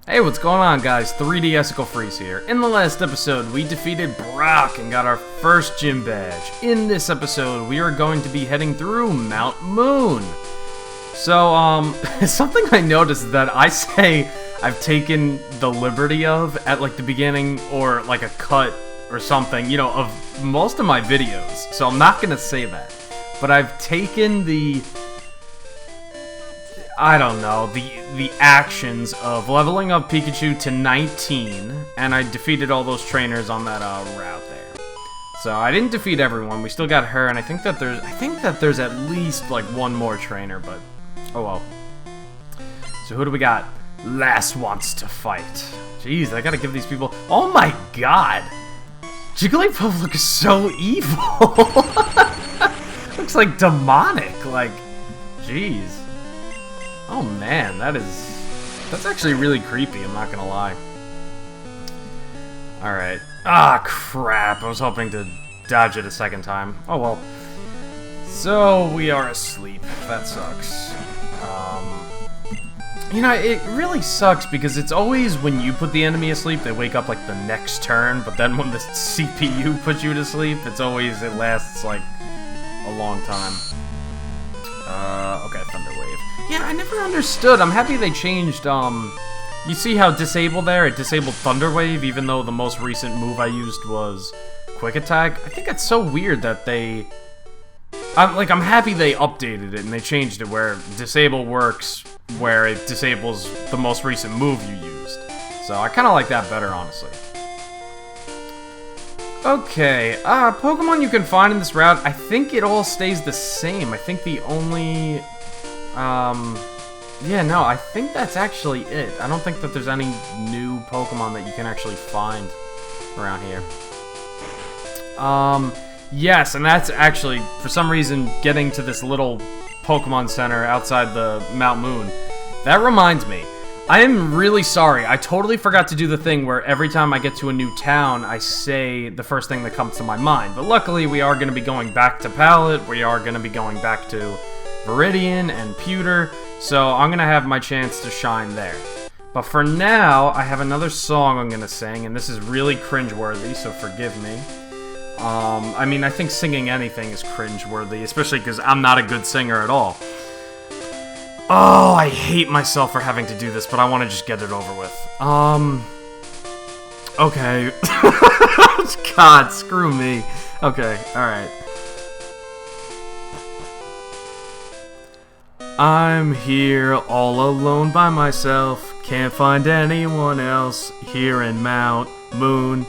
Hey, what's going on, guys? 3D Icicle Freeze here. In the last episode, we defeated Brock and got our first gym badge. In this episode, we are going to be heading through Mount Moon. So, something I noticed is that I say I've taken the liberty of at, like, the beginning or, like, a cut or something, you know, of most of my videos. So I'm not gonna say that. But I've taken the... I don't know, the actions of leveling up Pikachu to 19, and I defeated all those trainers on that route there. So I didn't defeat everyone. We still got her, and I think that there's at least like one more trainer, but oh well. So who do we got? Last wants to fight. Jeez, I gotta give these people. Oh my god, Jigglypuff looks so evil. Looks like demonic. Like, jeez. Oh man, that's actually really creepy, I'm not gonna lie. Alright. Ah, crap, I was hoping to dodge it a second time. Oh well. So, we are asleep. That sucks. You know, it really sucks because it's always when you put the enemy asleep, they wake up like the next turn, but then when the CPU puts you to sleep, it lasts like a long time. Okay, Thunder Wave. Yeah, I never understood. I'm happy they changed, you see how disable there? It disabled Thunder Wave, even though the most recent move I used was Quick Attack. I think it's so weird that they... I'm happy they updated it and they changed it where disable works where it disables the most recent move you used. So I kind of like that better, honestly. Okay, Pokemon you can find in this route, I think it all stays the same. I think the only, yeah, no, I think that's actually it. I don't think that there's any new Pokemon that you can actually find around here. Yes, and that's actually, for some reason, getting to this little Pokemon Center outside the Mount Moon. That reminds me. I am really sorry. I totally forgot to do the thing where every time I get to a new town, I say the first thing that comes to my mind. But luckily, we are going to be going back to Pallet. We are going to be going back to Viridian and Pewter. So I'm going to have my chance to shine there. But for now, I have another song I'm going to sing. And this is really cringeworthy, so forgive me. I mean, I think singing anything is cringeworthy, especially because I'm not a good singer at all. Oh, I hate myself for having to do this, but I want to just get it over with. Okay. God, screw me. Okay, alright. I'm here all alone by myself. Can't find anyone else here in Mount Moon.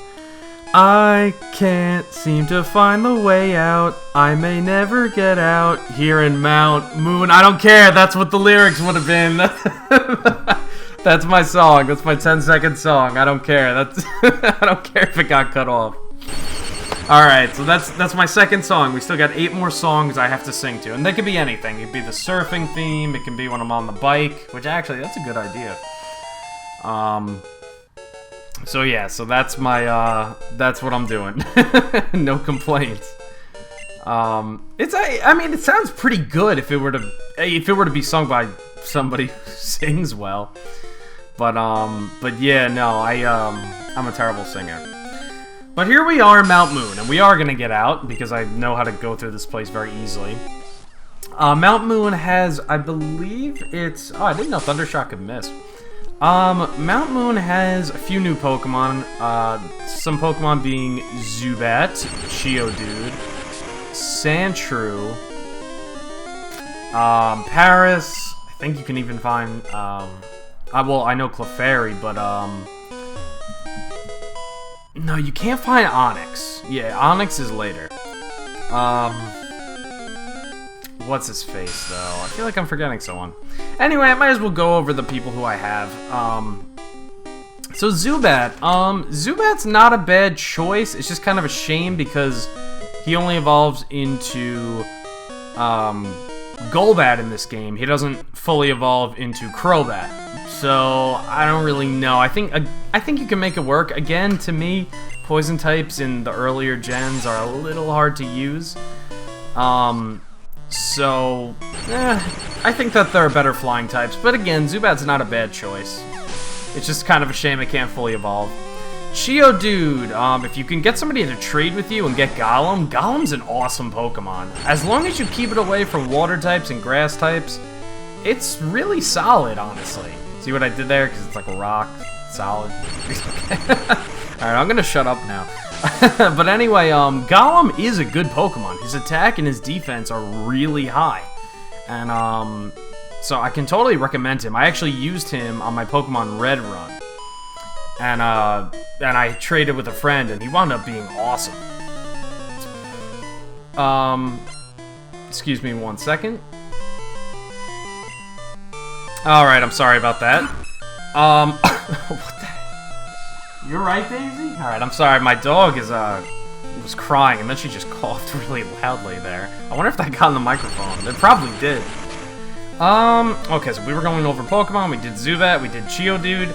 I can't seem to find the way out. I may never get out here in Mount Moon. I don't care. That's what the lyrics would have been. That's my song. That's my 10-second song. I don't care. I don't care if it got cut off. All right, so that's my second song. We still got 8 more songs I have to sing to, and they could be anything. It could be the surfing theme. It can be when I'm on the bike, which actually that's a good idea. So yeah, so that's my, that's what I'm doing. No complaints. I mean, it sounds pretty good if it were to be sung by somebody who sings well. But yeah, no, I'm a terrible singer. But here we are in Mount Moon, and we are gonna get out, because I know how to go through this place very easily. Mount Moon has, I believe it's, oh, I didn't know Thundershock could miss. Mount Moon has a few new Pokemon, some Pokemon being Zubat, Geodude, Sandshrew, Paris, I think you can even find, well, I know Clefairy, but, no, you can't find Onix. Yeah, Onix is later. What's his face, though? I feel like I'm forgetting someone. Anyway, I might as well go over the people who I have. So Zubat. Zubat's not a bad choice. It's just kind of a shame because he only evolves into Golbat in this game. He doesn't fully evolve into Crobat. So I don't really know. I think you can make it work. Again, to me, poison types in the earlier gens are a little hard to use. I think that there are better flying types, but again, Zubat's not a bad choice. It's just kind of a shame it can't fully evolve. Geodude, if you can get somebody to trade with you and get Golem, Golem's an awesome Pokemon. As long as you keep it away from water types and grass types, it's really solid, honestly. See what I did there? Because it's like a rock, solid. Alright, I'm gonna shut up now. But anyway, Golem is a good Pokemon. His attack and his defense are really high. And, so I can totally recommend him. I actually used him on my Pokemon Red run. And I traded with a friend, and he wound up being awesome. Excuse me 1 second. Alright, I'm sorry about that. What the? You're right, Daisy? Alright, I'm sorry, my dog was crying, and then she just coughed really loudly there. I wonder if that got on the microphone. It probably did. Okay, so we were going over Pokemon. We did Zubat, we did Geodude.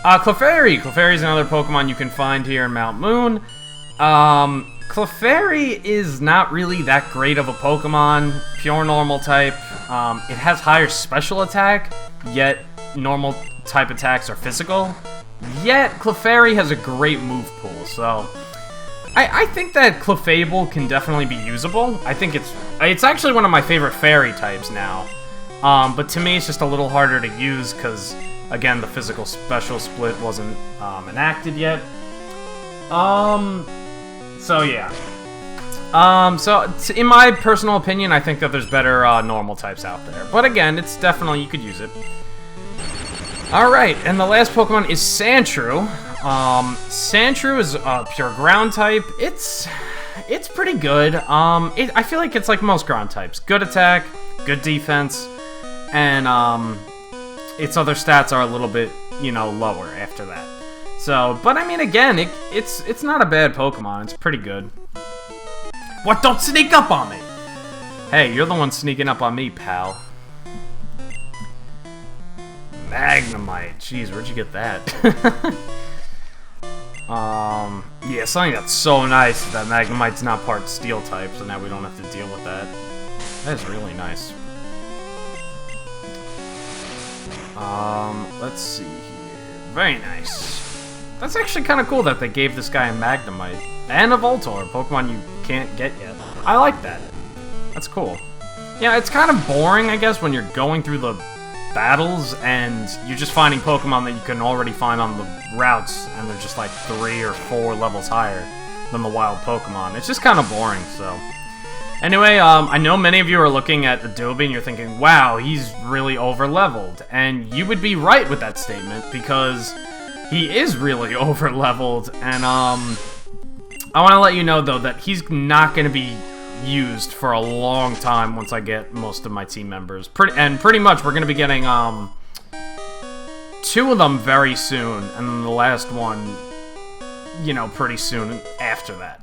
Clefairy. Clefairy is another Pokemon you can find here in Mount Moon. Clefairy is not really that great of a Pokemon. Pure normal type. It has higher special attack, yet normal type attacks are physical. Yet Clefairy has a great move pool, so I think that Clefable can definitely be usable. I think it's actually one of my favorite fairy types now. But to me, it's just a little harder to use because, again, the physical special split wasn't enacted yet. So yeah. So in my personal opinion, I think that there's better normal types out there. But again, it's definitely, you could use it. Alright, and the last Pokemon is Sandshrew. Sandshrew is a pure ground type. It's pretty good. I feel like it's like most ground types. Good attack, good defense, and its other stats are a little bit, you know, lower after that. So, but I mean, again, it's not a bad Pokemon. It's pretty good. What? Don't sneak up on me! Hey, you're the one sneaking up on me, pal. Magnemite. Jeez, where'd you get that? Yeah, something that's so nice that Magnemite's not part Steel type, so now we don't have to deal with that. That is really nice. Let's see here. Very nice. That's actually kind of cool that they gave this guy a Magnemite. And a Voltorb, Pokemon you can't get yet. I like that. That's cool. Yeah, it's kind of boring, I guess, when you're going through the battles and you're just finding Pokemon that you can already find on the routes, and they're just like 3 or 4 levels higher than the wild Pokemon. It's just kind of boring, so. Anyway, I know many of you are looking at Adobe and you're thinking, wow, he's really over-leveled. And you would be right with that statement, because he is really over-leveled, and I want to let you know, though, that he's not going to be used for a long time once I get most of my team members. Pretty much, we're going to be getting 2 of them very soon, and then the last one, you know, pretty soon after that.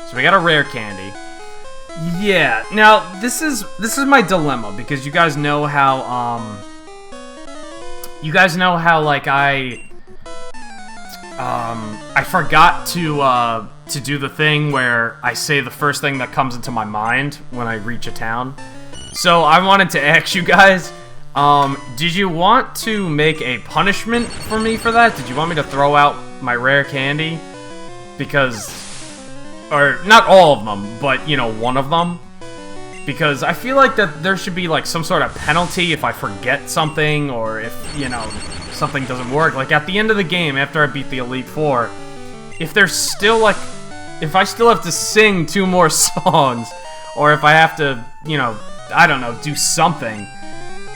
So we got a rare candy. Yeah, now, this is my dilemma, because you guys know how, like, I forgot to do the thing where I say the first thing that comes into my mind when I reach a town. So I wanted to ask you guys, did you want to make a punishment for me for that? Did you want me to throw out my rare candy? Because, or not all of them, but, you know, one of them. Because I feel like that there should be, like, some sort of penalty if I forget something, or if, you know, something doesn't work. Like, at the end of the game, after I beat the Elite Four, if there's still, like, if I still have to sing 2 more songs, or if I have to, you know, I don't know, do something,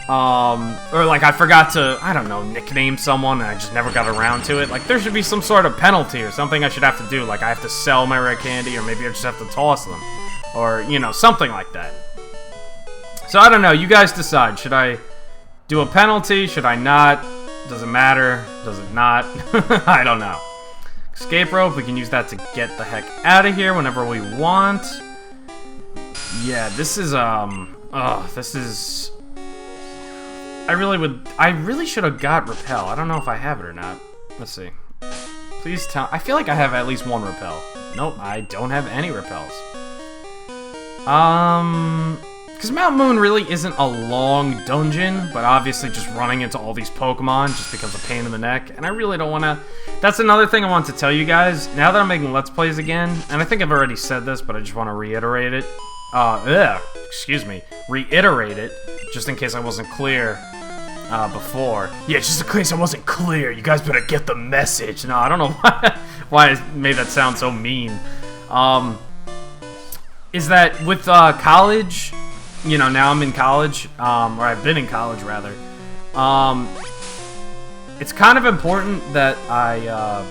or, like, I forgot to, I don't know, nickname someone and I just never got around to it, like, there should be some sort of penalty or something I should have to do, like, I have to sell my rare candy, or maybe I just have to toss them, or, you know, something like that. So, I don't know, you guys decide. Should I do a penalty? Should I not? Does it matter? Does it not? I don't know. Escape rope, we can use that to get the heck out of here whenever we want. Yeah, this is, this is... I really should have got Repel. I don't know if I have it or not. Let's see. Please tell... I feel like I have at least 1 Repel. Nope, I don't have any Repels. Because Mount Moon really isn't a long dungeon, but obviously just running into all these Pokemon just becomes a pain in the neck, and I really don't want to... That's another thing I want to tell you guys. Now that I'm making Let's Plays again, and I think I've already said this, but I just want to reiterate it. Reiterate it, just in case I wasn't clear before. Yeah, just in case I wasn't clear, you guys better get the message. No, I don't know why I made that sound so mean. Is that with college... You know, now I'm in college, or I've been in college, rather. It's kind of important that I,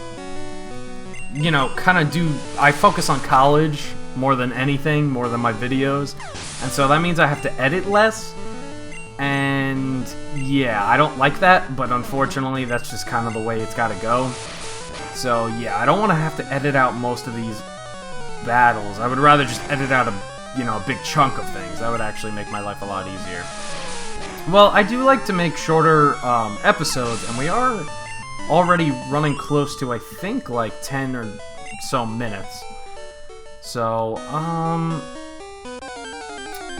you know, I focus on college more than anything, more than my videos. And so that means I have to edit less. And, yeah, I don't like that, but unfortunately, that's just kind of the way it's gotta go. So, yeah, I don't want to have to edit out most of these battles. I would rather just edit out a big chunk of things. That would actually make my life a lot easier. Well, I do like to make shorter episodes, and we are already running close to, I think, like 10 or so minutes. So,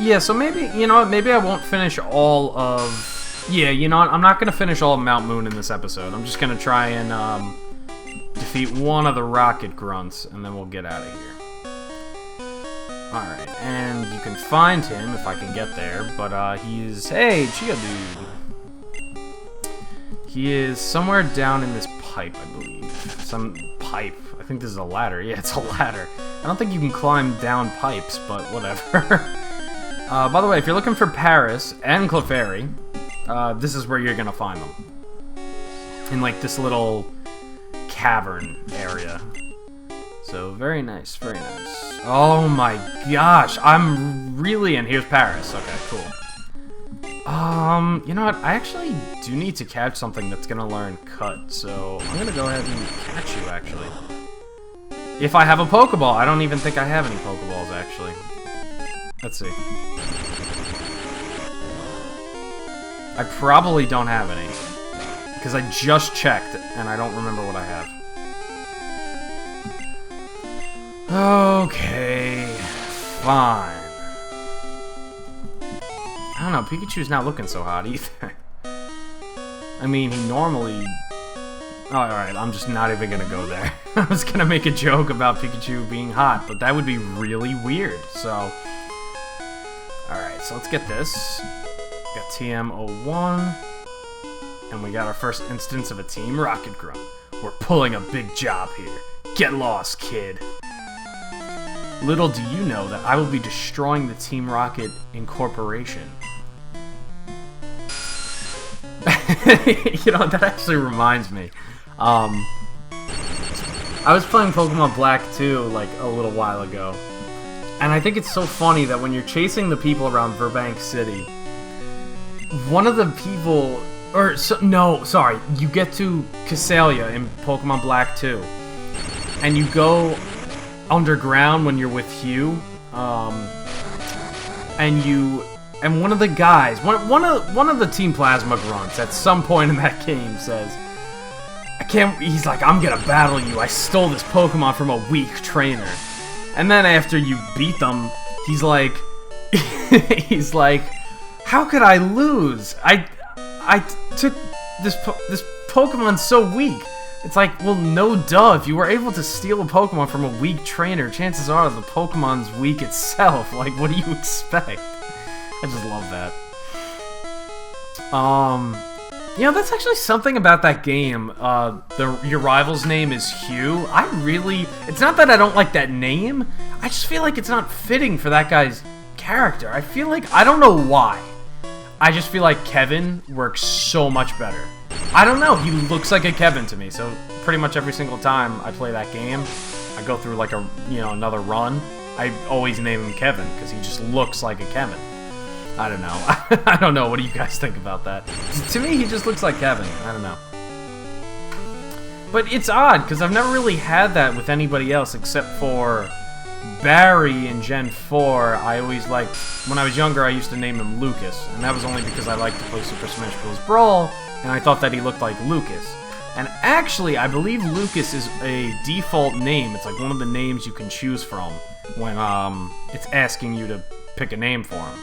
yeah, so maybe, maybe I won't finish all of... Yeah, I'm not going to finish all of Mount Moon in this episode. I'm just going to try and defeat one of the Rocket Grunts, and then we'll get out of here. Alright, and you can find him if I can get there, but he's... Hey, Geodude! He is somewhere down in this pipe, I believe. Some pipe. I think this is a ladder. Yeah, it's a ladder. I don't think you can climb down pipes, but whatever. By the way, if you're looking for Paris and Clefairy, this is where you're gonna find them. In, like, this little cavern area. So, very nice, very nice. Oh my gosh, I'm really... And here's Paris. Okay, cool. You know what? I actually do need to catch something that's gonna learn Cut, so I'm gonna go ahead and catch you, actually. If I have a Pokeball. I don't even think I have any Pokeballs, actually. Let's see. I probably don't have any. Because I just checked, and I don't remember what I have. Okay, fine. I don't know, Pikachu's not looking so hot either. I mean, he normally... Oh, alright, I'm just not even gonna go there. I was gonna make a joke about Pikachu being hot, but that would be really weird, so... Alright, so let's get this. Got TM01. And we got our first instance of a Team Rocket Grunt. We're pulling a big job here. Get lost, kid. Little do you know that I will be destroying the Team Rocket Incorporation. That actually reminds me. I was playing Pokemon Black 2, like, a little while ago. And I think it's so funny that when you're chasing the people around Verbank City, one of the people... you get to Casalia in Pokemon Black 2. And you go... underground when you're with Hugh, and one of the guys, one of the Team Plasma Grunts at some point in that game says, he's like, I'm gonna battle you, I stole this Pokemon from a weak trainer. And then after you beat them, he's like, how could I lose? I took this Pokemon so weak. It's like, well, no duh, if you were able to steal a Pokemon from a weak trainer, chances are the Pokemon's weak itself. Like, what do you expect? I just love that. That's actually something about that game. Your rival's name is Hugh. It's not that I don't like that name, I just feel like it's not fitting for that guy's character. I feel like, I don't know why. I just feel like Kevin works so much better. I don't know, he looks like a Kevin to me, so pretty much every single time I play that game, I go through like another run, I always name him Kevin, because he just looks like a Kevin. I don't know. I don't know, what do you guys think about that? To me, he just looks like Kevin, I don't know. But it's odd, because I've never really had that with anybody else except for Barry in Gen 4. I always liked, when I was younger, I used to name him Lucas, and that was only because I liked to play Super Smash Bros. Brawl, and I thought that he looked like Lucas. And actually, I believe Lucas is a default name. It's like one of the names you can choose from when it's asking you to pick a name for him.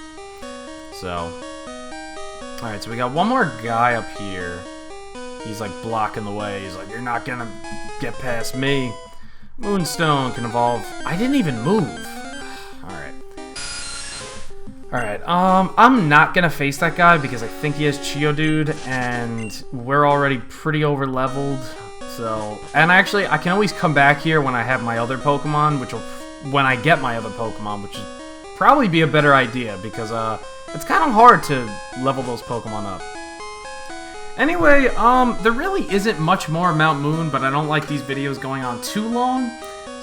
So, alright, so we got one more guy up here. He's like blocking the way. He's like, you're not gonna get past me. Moonstone can evolve. I didn't even move. Alright, I'm not gonna face that guy because I think he has Geodude, and we're already pretty over-leveled, so... And actually, I can always come back here when I have my other Pokemon, when I get my other Pokemon, which will probably be a better idea, because, it's kind of hard to level those Pokemon up. Anyway, there really isn't much more of Mount Moon, but I don't like these videos going on too long,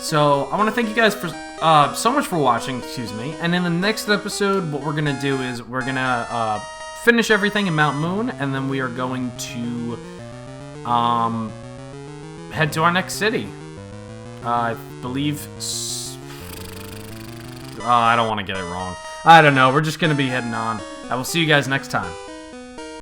so I want to thank you guys for... so much for watching, excuse me, and in the next episode, what we're gonna do is we're gonna finish everything in Mount Moon, and then we are going to head to our next city. I believe. I don't want to get it wrong. I don't know. We're just gonna be heading on. I will see you guys next time.